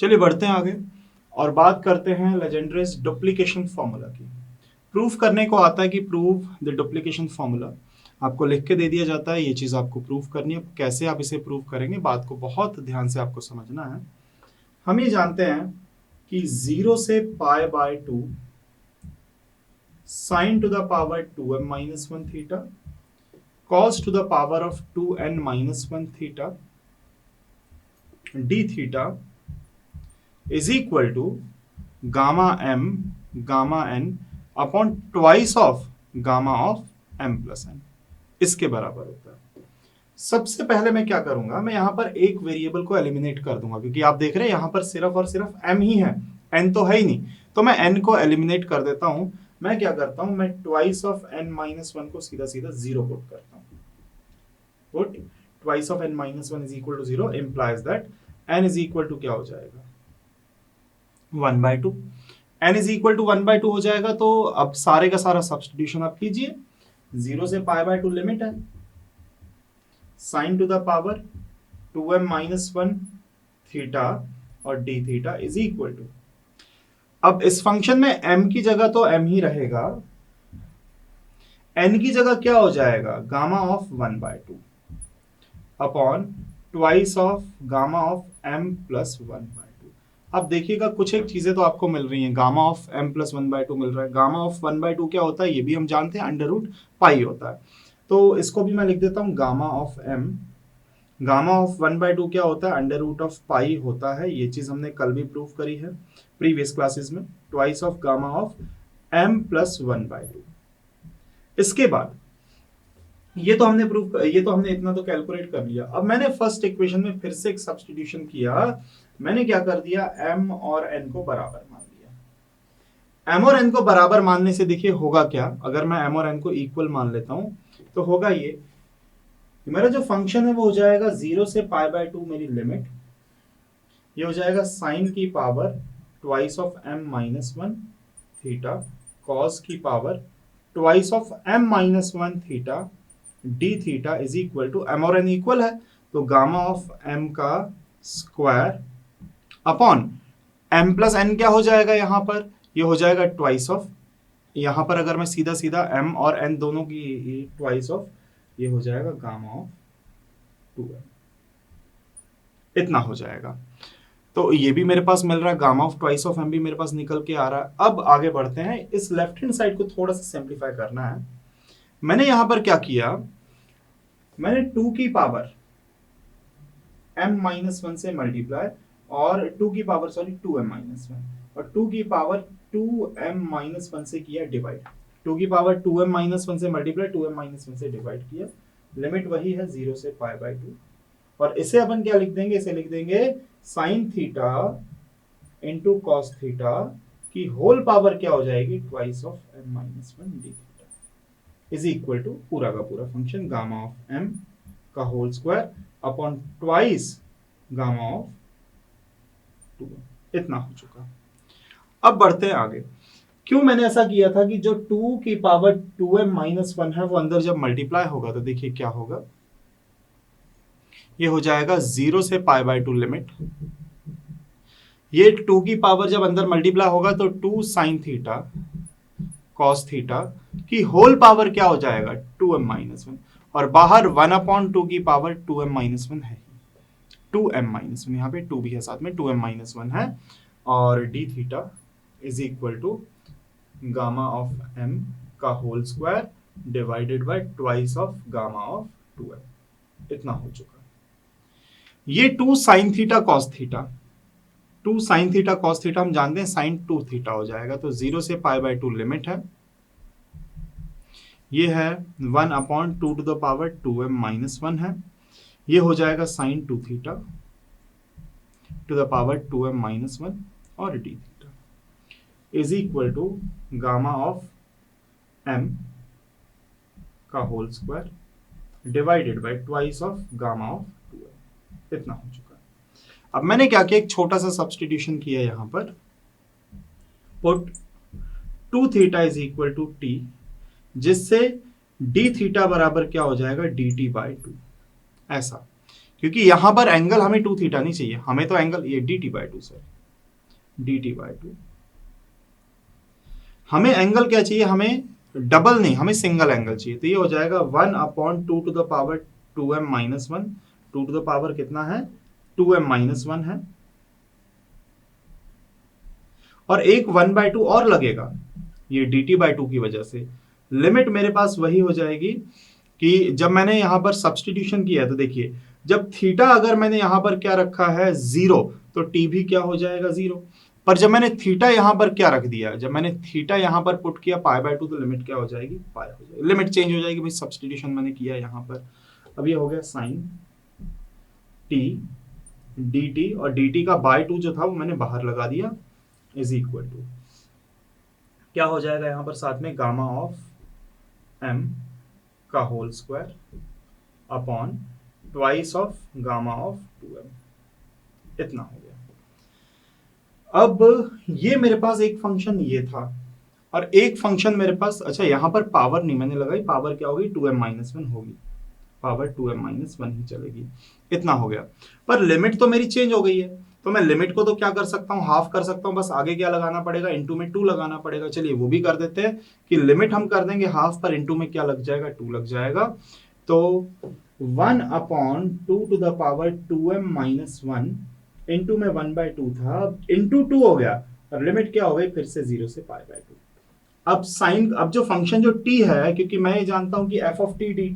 चलिए बढ़ते हैं आगे और बात करते हैं लेजेंड्रेस डुप्लीकेशन फॉर्मूला की। प्रूफ करने को आता है कि प्रूव द डुप्लीकेशन फॉर्मूला, आपको लिख के दे दिया जाता है, ये चीज आपको प्रूव करनी है। कैसे आप इसे प्रूव करेंगे, बात को बहुत ध्यान से आपको समझना है। हम ये जानते हैं कि 0 से pi by 2 sine to the power 2m minus 1 theta cos to the power of 2n minus 1 theta d theta is equal to gamma n upon twice of gamma of m plus n, इसके बराबर होता है। सबसे पहले मैं क्या करूंगा, मैं यहां पर एक वेरिएबल को एलिमिनेट कर दूंगा, क्योंकि आप देख रहे हैं यहां पर सिर्फ और सिर्फ m ही है, n तो है ही नहीं, तो मैं n को एलिमिनेट कर देता हूं। मैं क्या करता हूं, मैं ट्वाइस ऑफ n माइनस 1 को सीधा सीधा 0 पुट करता हूं। Put twice of n minus 1 is equal to 0 implies that n is equal to क्या हो जाएगा, 1/2। n इज इक्वल टू 1/2 हो जाएगा, तो अब सारे का सारा सब्स्टिट्यूशन आप कीजिए। 0 से पाई बाय 2 लिमिट है, sine to the power 2m minus 1 theta और d theta is equal to, अब इस फंक्शन में m की जगह तो m ही रहेगा, n की जगह क्या हो जाएगा, gamma of 1/2 upon twice of gamma of m plus 1/2। अब देखिएगा कुछ एक चीजें तो आपको मिल रही हैं, गामा ऑफ m प्लस 1/2 मिल रहा है। गामा ऑफ 1/2 क्या होता है, ये भी हम जानते हैं, अंडर रूट पाई होता है। तो इसको भी मैं लिख देता हूं gamma of m। Gamma of 1/2 क्या होता है, अंडर रूट ऑफ पाई होता है। ये चीज हमने कल भी प्रूव करी है प्रीवियस क्लासेस में। Twice of gamma of m plus 1/2। इसके बाद ये तो हमने इतना तो कैलकुलेट कर लिया। अब मैंने फर्स्ट इक्वेशन में फिर से एक सब्स्टिट्यूशन किया। मैंने क्या कर दिया, m और n को बराबर मान लिया। m और n को बराबर मानने से देखिए होगा क्या, अगर मैं m और n को इक्वल मान लेता हूं तो होगा ये, मेरा जो फंक्शन है वो हो जाएगा 0 से पाई बाय 2 मेरी लिमिट, ये हो जाएगा साइन की power twice of m minus 1 theta cos की power twice of m minus 1 theta d theta is equal to, m और n इक्वल है तो गामा ऑफ m का square upon m plus n क्या हो जाएगा, यहां पर ये हो जाएगा ट्वाइस ऑफ, यहां पर अगर मैं सीधा सीधा m और n दोनों की ट्वाइस ऑफ, ये हो जाएगा गामा ऑफ 2m, इतना हो जाएगा। तो ये भी मेरे पास मिल रहा है, gamma of twice of m भी मेरे पास निकल के आ रहा है। अब आगे बढ़ते हैं, इस लेफ्ट हैंड साइड को थोड़ा सा सिंप्लीफाई करना है। मैंने यहां पर क्या किया, मैंने 2 की पावर m माइनस 1 से मल्टीप्लाई और 2 की पावर 2m माइनस 1 और 2 की पावर 2m माइनस 1 से किया डिवाइड। 2 की पावर 2m माइनस 1 से मल्टीप्लाई 2m माइनस 1 से डिवाइड किया। लिमिट वही है 0 से पाई बाय 2, और इसे अपन क्या लिख देंगे, इसे लिख देंगे sine theta into cos theta की होल पावर क्या हो जाएगी, twice of m minus 1 d theta is equal to पूरा का पूरा फंक्शन गामा ऑफ m का whole square upon twice gamma of 2, इतना हो चुका। अब बढ़ते हैं आगे। क्यों मैंने ऐसा किया था कि जो 2 की पावर 2m माइनस 1 है वो अंदर जब मल्टीप्लाई होगा तो देखिए क्या होगा, ये हो जाएगा 0 से पाई बाय 2 लिमिट, ये 2 की पावर जब अंदर मल्टीप्लाई होगा तो 2 साइन थीटा कॉस थीटा की होल पावर क्या हो जाएगा, 2m माइनस 1, और बाहर 1/2 की पावर 2m माइनस 1 है, 2m माइनस 1, यहाँ पे 2 भी है साथ में, 2m माइनस 1 है, और d theta is equal to gamma of m का whole square divided by twice of gamma of 2m, इतना हो चुका। ये 2 sine theta cos theta, 2 sine theta cos theta हम जानते हैं साइन 2 थीटा हो जाएगा, तो 0 से पाई बाय 2 लिमिट है, ये है 1/2 to the power 2m minus 1 है, ये हो जाएगा sine 2 theta to the power 2m minus 1 और d theta is equal to gamma of m का whole square divided by twice of gamma of 2m, इतना हो चुका। अब मैंने क्या किया, एक छोटा सा सब्स्टिट्यूशन किया यहां पर, put 2 theta is equal to t, जिससे d थीटा बराबर क्या हो जाएगा, dt बाय 2, ऐसा, क्योंकि यहां पर एंगल हमें 2 थीटा नहीं चाहिए, हमें तो एंगल ये dt/2 सर, dt/2 हमें एंगल क्या चाहिए, हमें डबल नहीं, हमें सिंगल एंगल चाहिए। तो ये हो जाएगा 1/2 - 2 टू द पावर कितना है 2m-1 है, और एक 1/2 और लगेगा ये dt/2 की वजह से। लिमिट मेरे पास वही हो जाएगी कि जब मैंने यहां पर सब्सटीट्यूशन किया है, तो देखिए जब थीटा अगर मैंने यहां पर क्या रखा है 0, तो टी भी क्या हो जाएगा 0। पर जब मैंने थीटा यहां पर क्या रख दिया, जब मैंने थीटा यहां पर पुट किया π/2, तो लिमिट क्या हो जाएगी पाई हो जाएगी, लिमिट चेंज हो जाएगी भाई, सब्सटीट्यूशन मैंने किया यहां पर। अब ये हो गया साइन टी dt, और dt का बाय 2 जो था वो मैंने बाहर लगा दिया, इज इक्वल टू क्या हो जाएगा यहां पर साथ में गामा ऑफ m का whole square upon twice of gamma of 2m, इतना हो गया। अब ये मेरे पास एक फंक्शन ये था, और एक फंक्शन मेरे पास, अच्छा यहां पर पावर नहीं मैंने लगाई, पावर क्या होगी 2m-1 होगी, पावर 2m-1 ही चलेगी, इतना हो गया। पर लिमिट तो मेरी चेंज हो गई है, तो मैं लिमिट को तो क्या कर सकता हूँ, हाफ कर सकता हूँ, बस आगे क्या लगाना पड़ेगा, इनटू में 2 लगाना पड़ेगा। चलिए वो भी कर देते हैं कि लिमिट हम कर देंगे हाफ, पर इनटू में क्या लग जाएगा 2 लग जाएगा। तो 1/2 to the power 2m-1 into में 1/2 था, इनटू 2 हो गया, और लिमिट क्या हो गई फिर से 0 से π/2। अब साइन, अब जो फंक्शन जो t है, क्योंकि मैं ये जानता हूं कि f of T D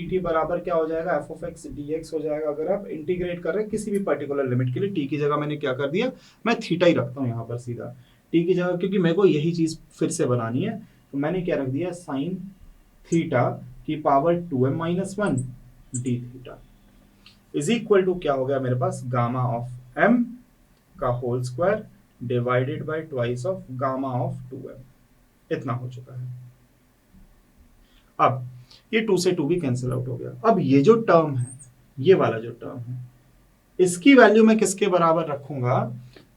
T बराबर क्या हो जाएगा, F of x D x हो जाएगा। अगर आप इंटीग्रेट कर रहे हैं किसी भी पर्टिकुलर लिमिट के लिए, टी की जगह मैंने क्या कर दिया, मैं थीटा ही रखता हूँ यहाँ पर सीधा टी की जगह, क्योंकि मेरे को यही चीज फिर से बनानी है। तो मैंने क्या रख दिया, साइन थीटा की power 2m-1 d theta is equal to क्या हो गया मेरे पास, गामा ऑफ m का whole square divided by twice of gamma of 2m, इतना हो चुका है। अब ये 2 से 2 भी कैंसिल आउट हो गया। अब ये जो टर्म है, ये वाला जो टर्म है, इसकी वैल्यू मैं किसके बराबर रखूंगा,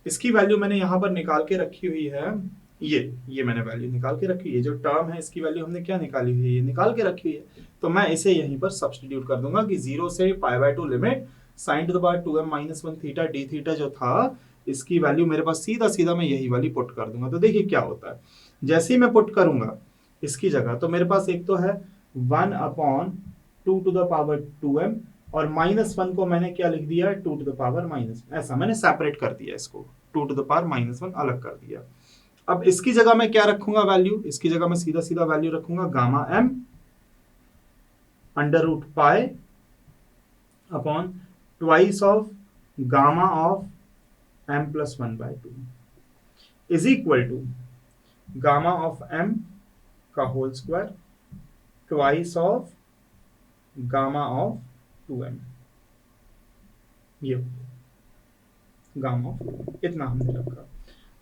इसकी वैल्यू मैंने यहां पर निकाल के रखी हुई है, ये मैंने वैल्यू निकाल के रखी है, ये जो टर्म है इसकी वैल्यू हमने क्या निकाली हुई है, ये निकाल के रखी हुई है। तो मैं इसे यहीं पर सब्स्टिट्यूट कर दूंगा कि 0 से π/2 limit sine to the power 2m-1 theta d theta जो था, इसकी वैल्यू मेरे पास सीधा सीधा मैं यही वाली पुट कर दूंगा। तो देखिए क्या होता है, जैसे ही मैं पुट करूंगा इसकी जगह, तो मेरे पास एक तो है 1/2 टू द पावर 2m, और -1 को मैंने क्या लिख दिया 2 टू द पावर माइनस, ऐसा मैंने सेपरेट कर दिया इसको, 2 टू द पावर -1 अलग कर दिया। अब इसकी जगह मैं क्या रखूंगा वैल्यू, इसकी जगह मैं सीधा सीधा वैल्यू रखूंगा gamma m under root pi upon twice of gamma of m plus 1/2 is equal to gamma of m का whole square twice of gamma of 2m, ये गामा ऑफ, इतना हमने रखा।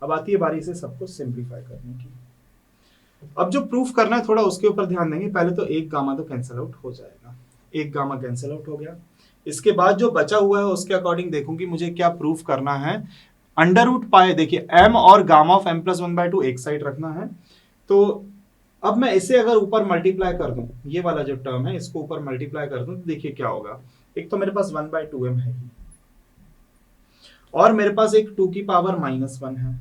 अब आती है बारी से सबको सिंप्लीफाई करने की। अब जो प्रूफ करना है थोड़ा उसके ऊपर ध्यान देंगे। पहले तो एक गामा तो कैंसिल आउट हो जाएगा, एक गामा कैंसिल आउट हो गया। इसके बाद जो बचा हुआ है उसके अकॉर्डिंग देखूंगी मुझे क्या प्रूफ करना है। अंडर रूट पाए, देखिए m और गामा ऑफ m प्लस 1/2 एक साइड रखना है। तो अब मैं इसे अगर ऊपर मल्टीप्लाई कर दूं, ये वाला जो टर्म है इसको ऊपर मल्टीप्लाई कर दूं, तो देखिए क्या होगा। एक तो मेरे पास 1/2m है ही, और मेरे पास एक 2 की पावर -1 है,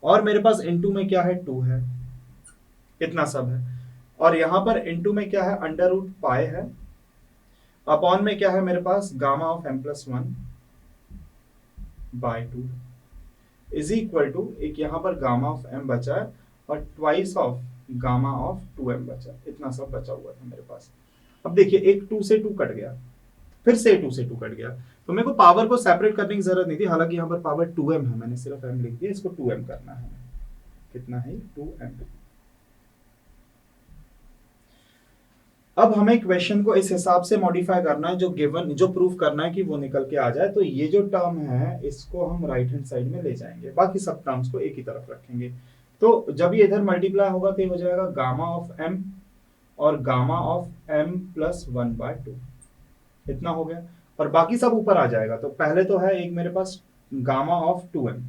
और मेरे पास इनटू में क्या है 2 है, इतना सब है। और यहां पर इनटू में क्या है अंडर रूट पाई है, अपॉन में क्या है मेरे पास gamma of m plus 1/2 is equal to एक यहां पर गामा ऑफ m बचा है, और twice of gamma of 2m बचा, इतना सब बचा हुआ था मेरे पास। अब देखिए एक 2 से 2 कट गया, फिर से 2 से 2 कट गया, तो मेरे को पावर को सेपरेट करने की जरूरत नहीं थी। हालांकि यहाँ पर पावर 2m है, मैंने सिर्फ m लिख दिया, इसको 2m करना है। कितना है 2m। अब हमें क्वेश्चन को इस हिसाब से मॉडिफाई करना है, जो गिवन, जो प्रूफ करना है कि वो निकल के आ जाए। तो ये जो टर्म है इसको हम राइट हैंड साइड में ले जाएंगे, बाकी सब टर्म्स को एक ही तरफ रखेंगे। तो जब ये इधर मल्टीप्लाई होगा तो ये हो जाएगा गामा ऑफ m और गामा ऑफ m प्लस 1/2, इतना हो गया। और बाकी सब ऊपर आ जाएगा। तो पहले तो है एक मेरे पास gamma of 2m,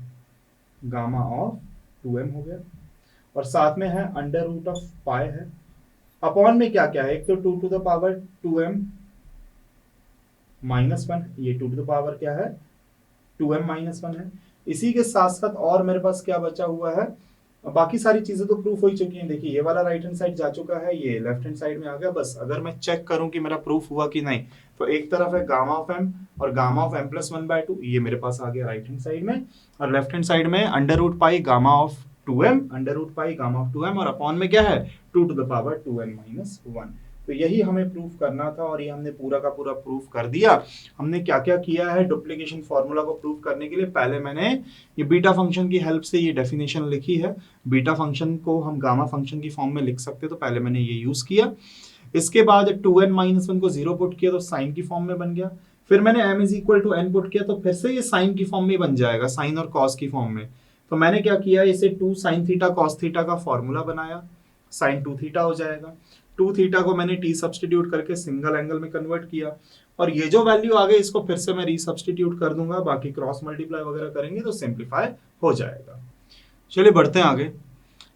gamma of 2m हो गया, और साथ में है अंडर रूट ऑफ पाई है, अपॉन में क्या क्या है, एक तो 2 टू द पावर 2m -1, ये 2 टू द पावर क्या है 2m-1 है। इसी के साथ साथ और मेरे पास क्या बचा हुआ है, बाकी सारी चीजें तो प्रूफ हो ही चुकी हैं। देखिए ये वाला राइट हैंड साइड जा चुका है, ये लेफ्ट हैंड साइड में आ गया। बस अगर मैं चेक करूं कि मेरा प्रूफ हुआ कि नहीं, तो एक तरफ है गामा ऑफ m और गामा ऑफ m+1/2, ये मेरे पास आ गया राइट हैंड साइड में, और लेफ्ट हैंड साइड में √π gamma of 2m, √π gamma of 2m, और अपॉन में क्या है 2 टू द पावर 2n-1। तो यही हमें प्रूफ करना था और ये हमने पूरा का पूरा प्रूफ कर दिया। हमने क्या क्या किया है डुप्लीकेशन फॉर्मूला को प्रूफ करने के लिए, पहले मैंने ये बीटा फंक्शन की हेल्प से ये डेफिनेशन लिखी है। बीटा फंक्शन को हम गामा फंक्शन की फॉर्म में लिख सकते, तो पहले मैंने ये यूज किया। इसके बाद 2n-1 को 0 पुट किया तो साइन की फॉर्म में बन गया। फिर मैंने m = n पुट किया तो फिर से ये साइन की फॉर्म में बन जाएगा, साइन और कॉस की फॉर्म में। तो मैंने क्या किया, इसे 2 sin थीटा cos थीटा का फॉर्मूला बनाया, sin 2 थीटा हो जाएगा। 2 थीटा को मैंने t सब्स्टिट्यूट करके सिंगल एंगल में कन्वर्ट किया, और ये जो वैल्यू आ गई इसको फिर से मैं रीसब्स्टिट्यूट कर दूंगा, बाकी क्रॉस मल्टीप्लाई वगैरह करेंगे तो सिंप्लीफाई हो जाएगा। चलिए बढ़ते हैं आगे,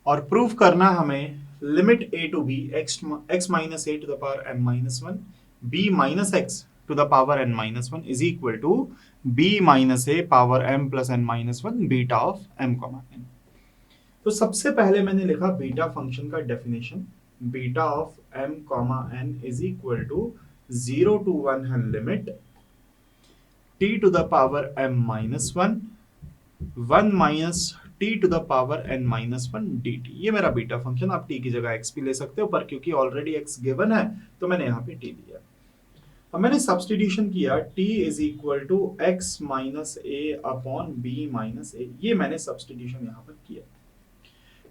और प्रूफ करना हमें limit a to b x - a to the power m-1 b - x to the power n-1 is equal to b - a power m plus n-1 beta of m, n। तो सबसे पहले मैंने लिखा बीटा फंक्शन का definition, beta of m, n is equal to 0 to 1 है limit t to the power m-1 1 minus t to the power n-1 dt। ये मेरा beta function, आप t की जगह x भी ले सकते हो, पर क्योंकि ऑलरेडी x गिवन है तो मैंने यहाँ पे t लिया। अब मैंने सब्स्टिट्यूशन किया, t is equal to x minus a upon b minus a, ये मैंने सब्स्टिट्यूशन यहाँ पर किया।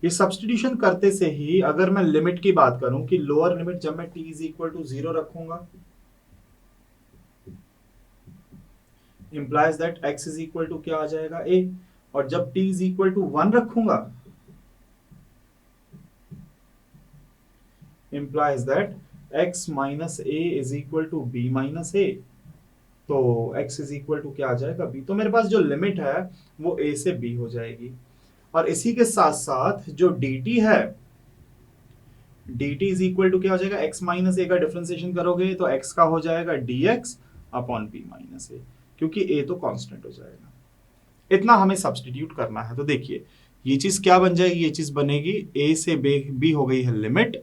ये सब्स्टिट्यूशन करते से ही अगर मैं लिमिट की बात करूं कि लोअर लिमिट जब मैं t इज इक्वल टू 0 रखूंगा, implies that x is equal to क्या आ जाएगा a, और जब t इज इक्वल टू 1 रखूंगा, implies that x minus a is equal to b minus a, तो x इज इक्वल टू क्या आ जाएगा b। तो मेरे पास जो लिमिट है वो a से b हो जाएगी, और इसी के साथ साथ जो dt है, dt इज इक्वल टू क्या हो जाएगा, x माइनस a का डिफरेंशिएशन करोगे तो x का हो जाएगा dx upon b minus a, क्योंकि a तो कांस्टेंट हो जाएगा। इतना हमें सब्स्टिट्यूट करना है। तो देखिए ये चीज क्या बन जाएगी, ये चीज बनेगी a से b हो गई है लिमिट,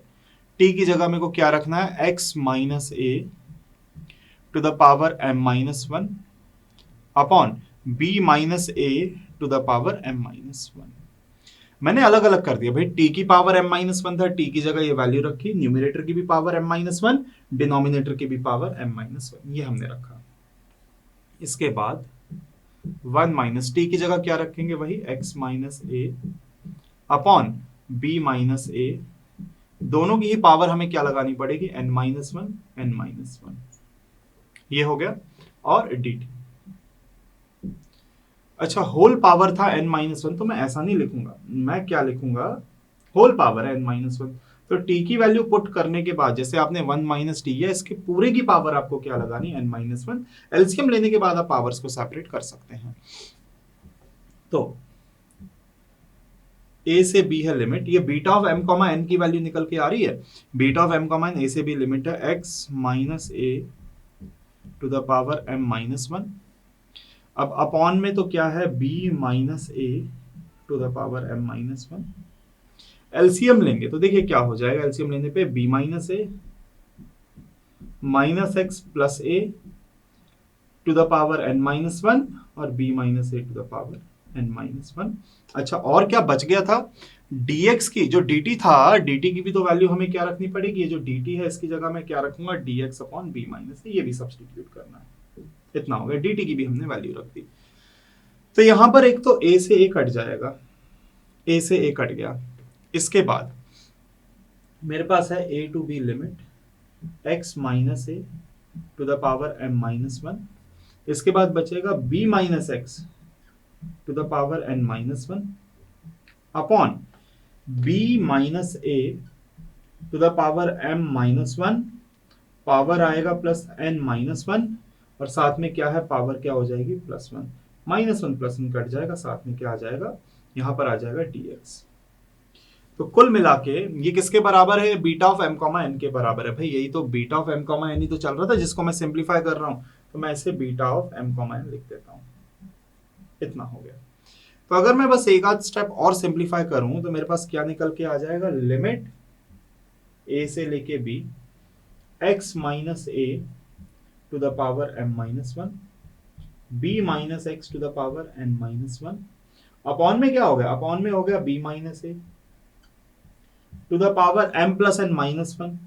t की जगह मेरे को क्या रखना है, x minus a to the power m-1 upon b minus a to the power m-1। मैंने अलग अलग कर दिया भाई, t की पावर m-1 था, t की जगह ये वैल्यू रखी, न्यूमरेटर की भी पावर m-1, डिनोमिनेटर की भी पावर m-1, ये हमने रखा। इसके बाद 1 माइनस t की जगह क्या रखेंगे, वही x minus a upon b minus a, दोनों की ही पावर हमें क्या लगानी पड़ेगी, n-1, ये हो गया, और dt। अच्छा होल पावर था n-1, तो मैं ऐसा नहीं लिखूंगा, मैं क्या लिखूंगा, होल पावर है n-1, तो t की वैल्यू पुट करने के बाद जैसे आपने 1 माइनस टी है, इसके पूरे की पावर आपको क्या लगानी, n-1। एलसीएम लेने के बाद आप पावर्स को सेपरेट कर सकते हैं। तो a से b है लिमिट, ये बीटा ऑफ m, n की वैल्यू निकल के आ रही है, beta of m, n a से b लिमिट है x minus a to the power m-1। अब अपॉन में तो क्या है, b minus a to the power m-1। LCM लेंगे तो देखिए क्या हो जाएगा, एलसीएम लेने पे b minus a minus x plus a to the power n-1 और b minus a to the power n-1। अच्छा और क्या बच गया था, dx की जो dt था, dt की भी तो वैल्यू हमें क्या रखनी पड़ेगी, ये जो dt है इसकी जगह मैं क्या रखूंगा, dx upon b minus a, ये भी सब्स्टिट्यूट करना है। इतना हो गया, dt की भी हमने वैल्यू रख दी। तो यहां पर एक तो a से a कट जाएगा, a से a कट गया। इसके बाद मेरे पास है a to b limit x minus a to the power m-1, इसके बाद बचेगा b minus x to the power n-1 upon b minus a to the power m-1, power आएगा प्लस n-1, और साथ में क्या है, पावर क्या हो जाएगी, +1, -1 प्लस 1 कट जाएगा, साथ में क्या आ जाएगा, यहां पर आ जाएगा dx। तो कुल मिला के ये किसके बराबर है, बीटा ऑफ m, n के बराबर है। भाई यही तो बीटा ऑफ m, n ही तो चल रहा था जिसको मैं सिंप्लीफाई कर रहा हूं। तो मैं इसे beta of m comma n लिख देता हूँ। इतना हो गया। तो अगर मैं बस एक आध स्टेप और सिंप्लीफाई करूं तो मेरे पास क्या निकल के आ जाएगा, लिमिट a से लेके b x minus a to the power m minus one, b minus x to the power n minus one, upon में क्या हो गया, अपॉन में हो गया b minus a to the power m plus n minus one,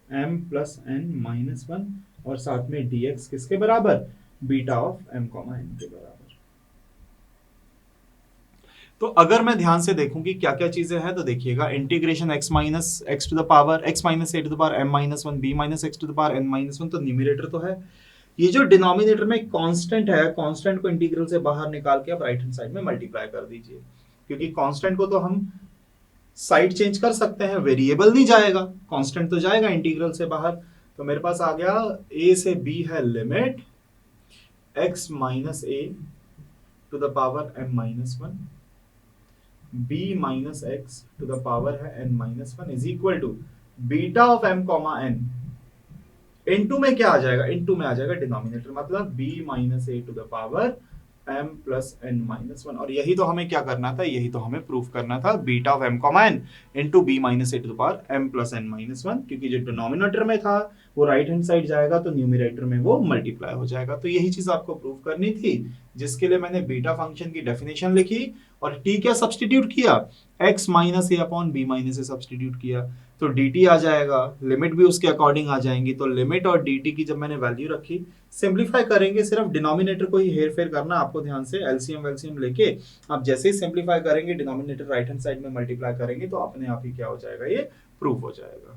m plus n minus one, और साथ में dx किसके बराबर, beta of m comma n के बराबर। तो अगर मैं ध्यान से देखूं कि क्या क्या चीजें हैं, तो देखिएगा integration x minus x to the power x minus a to the power m minus one, b minus x to the power n minus one, तो न्यूमरेटर तो है। ये जो डिनोमिनेटर में कांस्टेंट है, कांस्टेंट को इंटीग्रल से बाहर निकाल के आप राइट हैंड साइड में मल्टीप्लाई कर दीजिए, क्योंकि कांस्टेंट को तो हम साइड चेंज कर सकते हैं, वेरिएबल नहीं जाएगा, कांस्टेंट तो जाएगा इंटीग्रल से बाहर। तो मेरे पास आ गया a से b है limit x minus a to the power m minus one, b minus x to the power है n minus one is equal to beta of m comma n। Into में क्या आ जाएगा, इनटू में आ जाएगा denominator, मतलब b minus a to the power m plus n minus one. और यही तो हमें क्या करना था, यही तो हमें प्रूफ करना था, beta of m comma n into b minus a to the power m plus n minus one, क्योंकि जो डिनोमिनेटर में था वो राइट हैंड साइड जाएगा तो न्यूमरेटर में वो मल्टीप्लाई हो जाएगा। तो यही चीज आपको प्रूफ करनी थी, जिसके लिए मैंने बीटा फंक्शन की डेफिनेशन लिखी और t क्या सब्सटीट्यूट किया, x माइनस ए अपॉन b माइनस ए सब्सटीट्यूट किया, तो dt आ जाएगा, लिमिट भी उसके अकॉर्डिंग आ जाएंगी। तो लिमिट और dt की जब मैंने वैल्यू रखी, सिंप्लीफाई करेंगे, सिर्फ डिनोमिनेटर को ही हेर फेर करना आपको, ध्यान से एलसीएम वेलसीएम लेके आप जैसे ही सिंप्लीफाई करेंगे, डिनोमिनेटर राइट हैंड साइड में मल्टीप्लाई करेंगे, तो अपने आप ही क्या हो जाएगा, ये प्रूफ हो जाएगा।